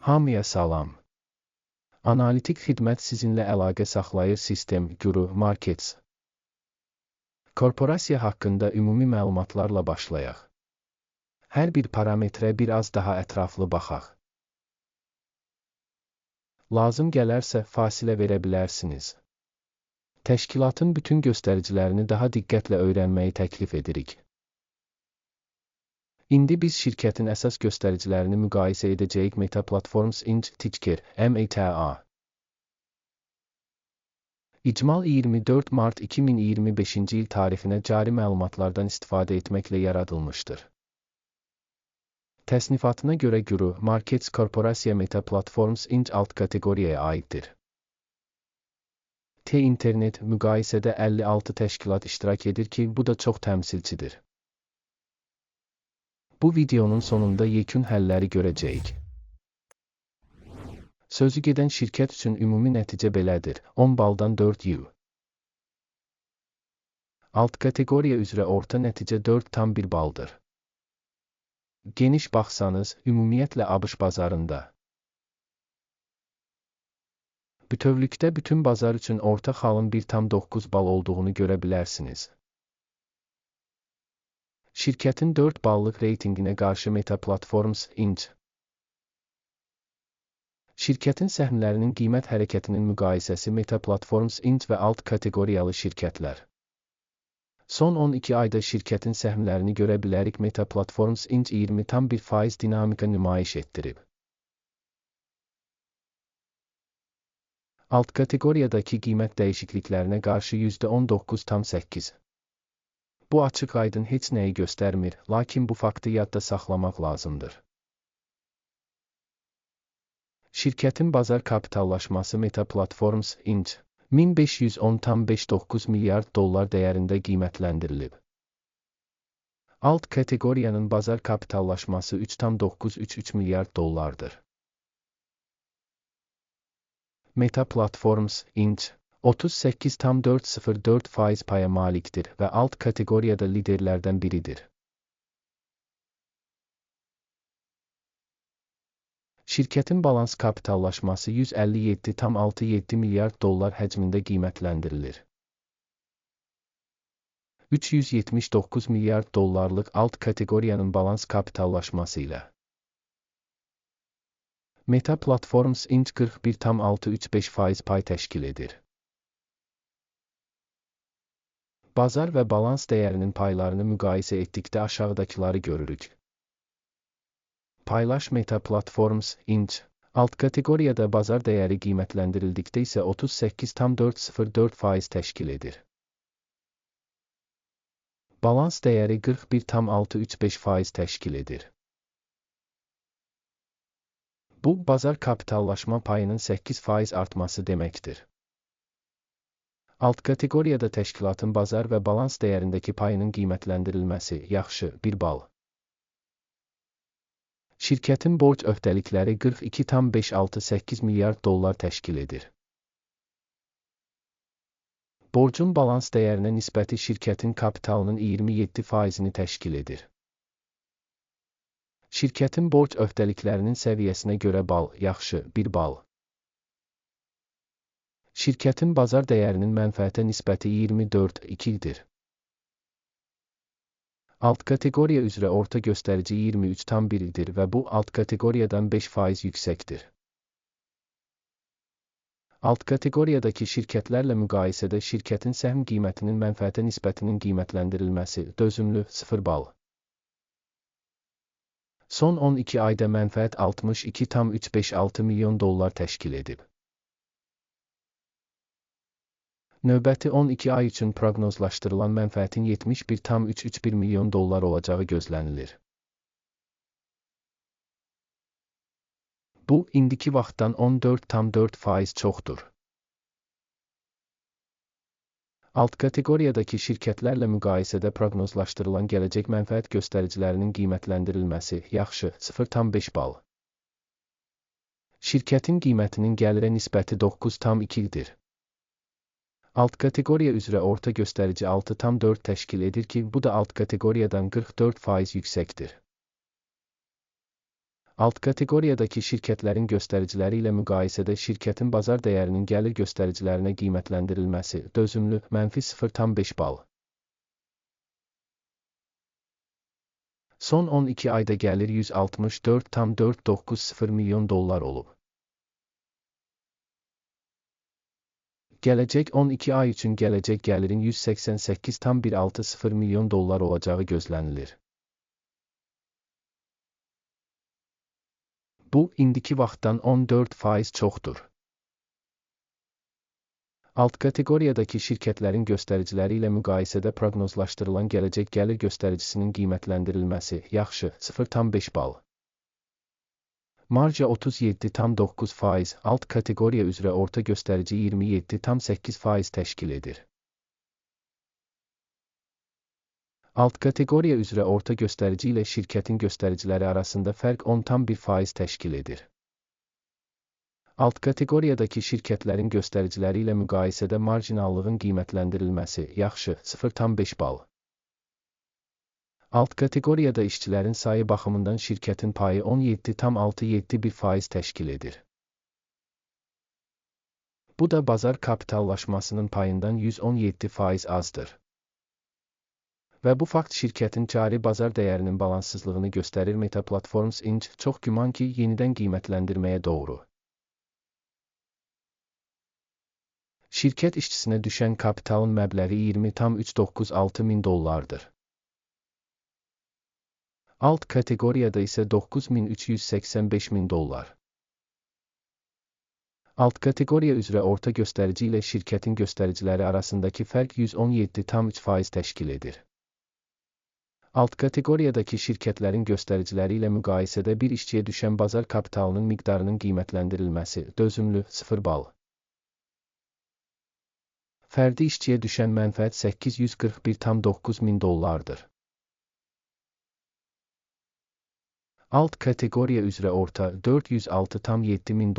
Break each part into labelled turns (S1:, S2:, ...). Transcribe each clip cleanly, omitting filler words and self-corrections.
S1: Hamıya salam. Analitik xidmət sizinlə əlaqə saxlayır sistem, Guru Markets. Korporasiya haqqında ümumi məlumatlarla başlayaq. Hər bir parametrə biraz daha ətraflı baxaq. Lazım gələrsə fasilə verə bilərsiniz. Təşkilatın bütün göstəricilərini daha diqqətlə öyrənməyi təklif edirik. İndi biz şirkətin əsas göstəricilərini müqayisə edəcəyik. Meta Platforms Inc. ticker META. İcmal 24 Mart 2025-ci il tarixinə cari məlumatlardan istifadə etməklə yaradılmışdır. Təsnifatına görə Guru Markets Korporasiya Meta Platforms Inc. alt kateqoriyaya aiddir. T-internet müqayisədə 56 təşkilat iştirak edir ki, bu da çox təmsilçidir. Bu videonun sonunda yekun həlləri görəcəyik. Sözü gedən şirkət üçün ümumi nəticə belədir: 10 baldan 4 U. Alt kateqoriya üzrə orta nəticə 4,1 baldır. Geniş baxsanız, ümumiyyətlə ABŞ bazarında. Bütövlükdə bütün bazar üçün orta xalın 1,9 bal olduğunu görə bilərsiniz. Şirkətin 4 ballıq reytinginə qarşı Meta Platforms Inc. Şirkətin səhmlərinin qiymət hərəkətinin müqayisəsi Meta Platforms Inc. və alt kateqoriyalı şirkətlər. Son 12 ayda şirkətin səhmlərini görə bilərik. Meta Platforms Inc. 20,1% dinamika nümayiş etdirib. Alt kateqoriyadakı qiymət dəyişikliklərinə qarşı %19,8%. Bu açıq aydın heç nəyi göstərmir, lakin bu faktı yadda saxlamaq lazımdır. Şirkətin bazar kapitallaşması Meta Platforms Inc. 1510,59 milyard dollar dəyərində qiymətləndirilib. Alt kateqoriyanın bazar kapitallaşması 3,933 milyard dollardır. Meta Platforms Inc. 38,404% paya malikdir və alt kateqoriyada liderlərdən biridir. Şirkətin balans kapitallaşması 157,67 milyard dollar həcmində qiymətləndirilir. 379 milyard dollarlıq alt kateqoriyanın balans kapitallaşması ilə Meta Platforms Inc. 41,635% pay təşkil edir. Bazar və balans dəyərinin paylarını müqayisə etdikdə aşağıdakıları görürük. Paylaş Meta Platforms Inc. alt kateqoriyada bazar dəyəri qiymətləndirildikdə isə 38,404% təşkil edir. Balans dəyəri 41,635% təşkil edir. Bu, bazar kapitallaşma payının 8% artması deməkdir. Alt kateqoriyada təşkilatın bazar və balans dəyərindəki payının qiymətləndirilməsi yaxşı, 1 bal. Şirkətin borc öhdəlikləri 42,568 milyard dollar təşkil edir. Borcun balans dəyərinə nisbəti şirkətin kapitalının 27%-ni təşkil edir. Şirkətin borc öhdəliklərinin səviyyəsinə görə bal, yaxşı, 1 bal. Şirkətin bazar dəyərinin mənfəətə nisbəti 24,2-dir. Alt kateqoriya üzrə orta göstərici 23,1-dir və bu alt kateqoriyadan 5% yüksəkdir. Alt kateqoriyadakı şirkətlərlə müqayisədə şirkətin səhm qiymətinin mənfəətə nisbətinin qiymətləndirilməsi dözümlü 0 bal. Son 12 ayda mənfəət 62,356 milyon dollar təşkil edib. Növbəti 12 ay üçün proqnozlaşdırılan mənfəətin 71,331 milyon dollar olacağı gözlənilir. Bu, indiki vaxtdan 14,4% çoxdur. Alt kateqoriyadakı şirkətlərlə müqayisədə proqnozlaşdırılan gələcək mənfəət göstəricilərinin qiymətləndirilməsi yaxşı, 0,5 bal. Şirkətin qiymətinin gəlirə nisbəti 9,2-dir. Alt kateqoriya üzrə orta göstərici 6,4 təşkil edir ki, bu da alt kateqoriyadan 44% yüksəkdir. Alt kateqoriyadakı şirkətlərin göstəriciləri ilə müqayisədə şirkətin bazar dəyərinin gəlir göstəricilərinə qiymətləndirilməsi dözümlü -0,5 bal. Son 12 ayda gəlir $164,490 milyon olub. Gələcək 12 ay üçün gələcək gəlirin $188,160 milyon olacağı gözlənilir. Bu, indiki vaxtdan 14% çoxdur. Alt kateqoriyadakı şirkətlərin göstəriciləri ilə müqayisədə proqnozlaşdırılan gələcək gəlir göstəricisinin qiymətləndirilməsi yaxşı 0,5 bal. Marja 37,9%, alt kateqoriya üzrə orta göstərici 27,8% təşkil edir. Alt kateqoriya üzrə orta göstərici ilə şirkətin göstəriciləri arasında fərq 10,1% təşkil edir. Alt kateqoriyadakı şirkətlərin göstəriciləri ilə müqayisədə marjinallığın qiymətləndirilməsi yaxşı 0,5 bal. Alt kateqoriyada işçilərin sayı baxımından şirkətin payı 17,671% təşkil edir. Bu da bazar kapitallaşmasının payından 117% azdır. Və bu fakt şirkətin cari bazar dəyərinin balanssızlığını göstərir. Meta Platforms Inc. çox güman ki, yenidən qiymətləndirməyə doğru. Şirkət işçisinə düşən kapitalın məbləği $20,396 min. Alt kateqoriyada isə $9,385 min. Alt kateqoriya üzrə orta göstərici ilə şirkətin göstəriciləri arasındakı fərq 117,3% təşkil edir. Alt kateqoriyadakı şirkətlərin göstəriciləri ilə müqayisədə bir işçiyə düşən bazar kapitalının miqdarının qiymətləndirilməsi dözümlü 0 bal. Fərdi işçiyə düşən mənfəət $841,9 min. Alt kateqoriya üzrə orta $406,7 min.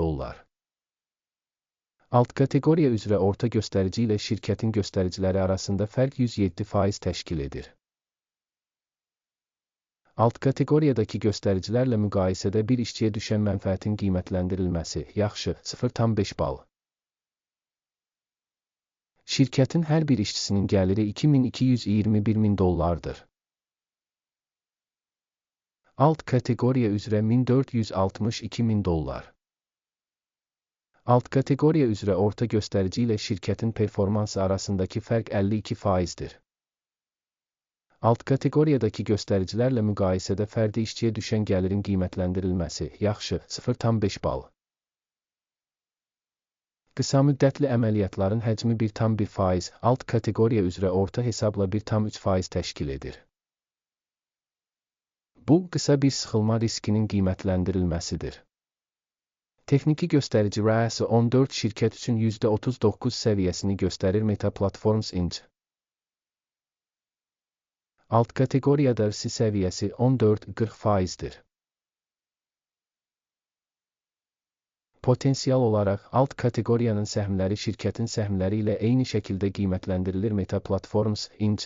S1: Alt kateqoriya üzrə orta göstərici ilə şirkətin göstəriciləri arasında fərq 107% təşkil edir. Alt kateqoriyadakı göstəricilərlə müqayisədə bir işçiyə düşən mənfəətin qiymətləndirilməsi yaxşı 0,5 bal. Şirkətin hər bir işçisinin gəliri $2,221 min. Alt kateqoriya üzrə $1,462 min. Alt kateqoriya üzrə orta göstərici ilə şirkətin performansı arasındakı fərq 52%dir. Alt kateqoriyadakı göstəricilərlə müqayisədə fərdi işçiyə düşən gəlirin qiymətləndirilməsi yaxşı 0,5 bal. Qısa müddətli əməliyyatların həcmi 1,1%, alt kateqoriya üzrə orta hesabla 1,3% təşkil edir. Bu, qısa bir sıxılma riskinin qiymətləndirilməsidir. Texniki göstərici RSI 14 şirkət üçün %39 səviyyəsini göstərir. Meta Platforms Inc. Alt kateqoriyada RSI səviyyəsi 14-40%dir. Potensial olaraq, alt kateqoriyanın səhmləri şirkətin səhmləri ilə eyni şəkildə qiymətləndirilir. Meta Platforms Inc.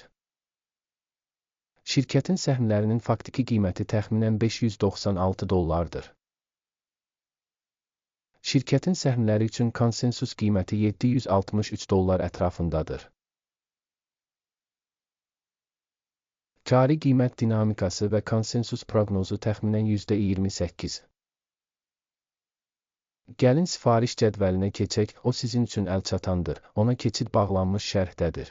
S1: Şirkətin səhmlərinin faktiki qiyməti təxminən $596. Şirkətin səhmləri üçün konsensus qiyməti $763 ətrafındadır. Cari qiymət dinamikası və konsensus proqnozu təxminən %28. Gəlin sifariş cədvəlinə keçək, o sizin üçün əlçatandır, ona keçid bağlanmış şərhdədir.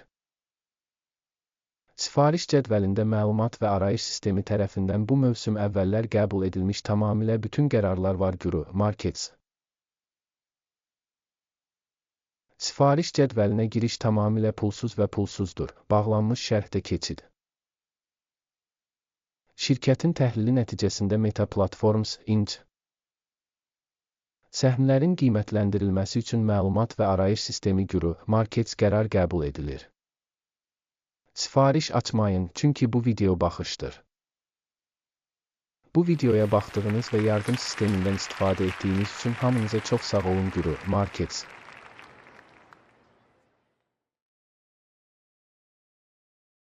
S1: Sifariş cədvəlində məlumat və arayış sistemi tərəfindən bu mövsüm əvvəllər qəbul edilmiş tamamilə bütün qərarlar var. Guru Markets. Sifariş cədvəlinə giriş tamamilə pulsuz və pulsuzdur. Bağlanmış şərhdə keçid. Şirkətin təhlili nəticəsində Meta Platforms Inc. Səhmlərin qiymətləndirilməsi üçün məlumat və arayış sistemi Guru Markets qərar qəbul edilir. Sifariş açmayın, çünki bu video baxışdır. Bu videoya baxdığınız və yardım sistemindən istifadə etdiyiniz üçün hamınıza çox sağ olun. Guru Markets.